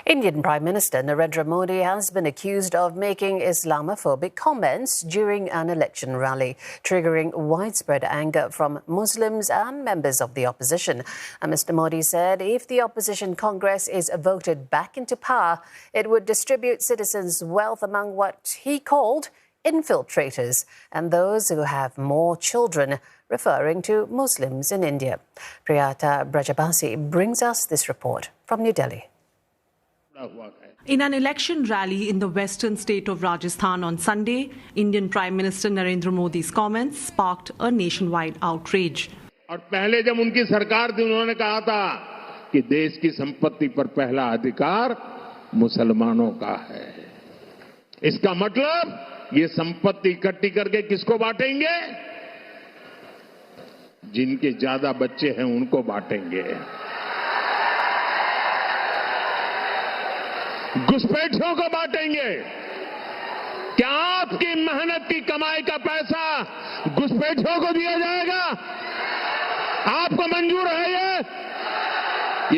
Indian Prime Minister Narendra Modi has been accused of making Islamophobic comments during an election rally, triggering widespread anger from Muslims and members of the opposition. And Mr. Modi said if the opposition Congress is voted back into power, it would distribute citizens' wealth among what he called infiltrators and those who have more children, referring to Muslims in India. Priyata Brajabasi brings us this report from New Delhi. In an election rally in the western state of Rajasthan on Sunday, Indian Prime Minister Narendra Modi's comments sparked a nationwide outrage. और पहले जब उनकी सरकार थी उन्होंने कहा था कि देश की संपत्ति पर पहला अधिकार मुसलमानों का है। इसका मतलब ये संपत्ति इकट्ठी करके किसको बांटेंगे? जिनके ज्यादा बच्चे हैं उनको बांटेंगे। घुसपैठियों को बांटेंगे। क्या आपकी मेहनत की कमाई का पैसा घुसपैठियों को दिया जाएगा? आपको मंजूर है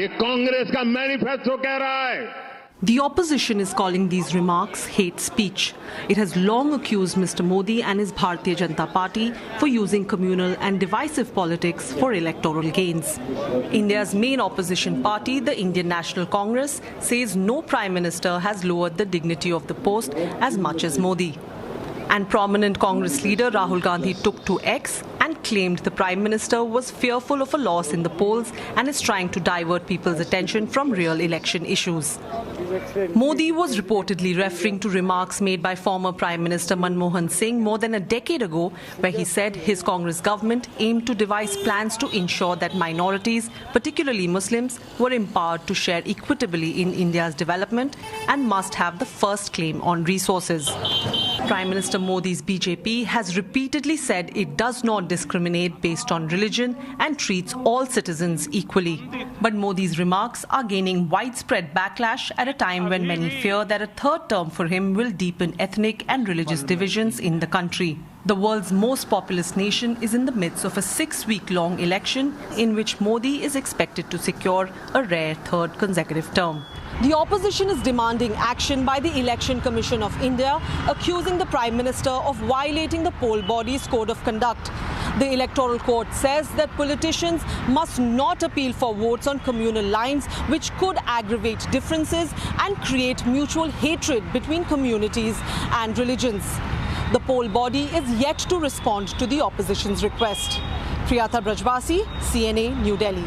ये कांग्रेस का मैनिफेस्टो कह रहा है। The opposition is calling these remarks hate speech. It has long accused Mr. Modi and his Bharatiya Janata Party for using communal and divisive politics for electoral gains. India's main opposition party, the Indian National Congress, says no Prime Minister has lowered the dignity of the post as much as Modi. And prominent Congress leader Rahul Gandhi took to X and claimed the Prime Minister was fearful of a loss in the polls and is trying to divert people's attention from real election issues. Modi was reportedly referring to remarks made by former Prime Minister Manmohan Singh more than a decade ago, where he said his Congress government aimed to devise plans to ensure that minorities, particularly Muslims, were empowered to share equitably in India's development and must have the first claim on resources. Prime Minister Modi's BJP has repeatedly said it does not discriminate based on religion and treats all citizens equally. But Modi's remarks are gaining widespread backlash at a time when many fear that a third term for him will deepen ethnic and religious divisions in the country. The world's most populous nation is in the midst of a 6-week-long election in which Modi is expected to secure a rare third consecutive term. The opposition is demanding action by the Election Commission of India, accusing the Prime Minister of violating the poll body's code of conduct. The Electoral Court says that politicians must not appeal for votes on communal lines, which could aggravate differences and create mutual hatred between communities and religions. The poll body is yet to respond to the opposition's request. Priyata Brajabasi, CNA, New Delhi.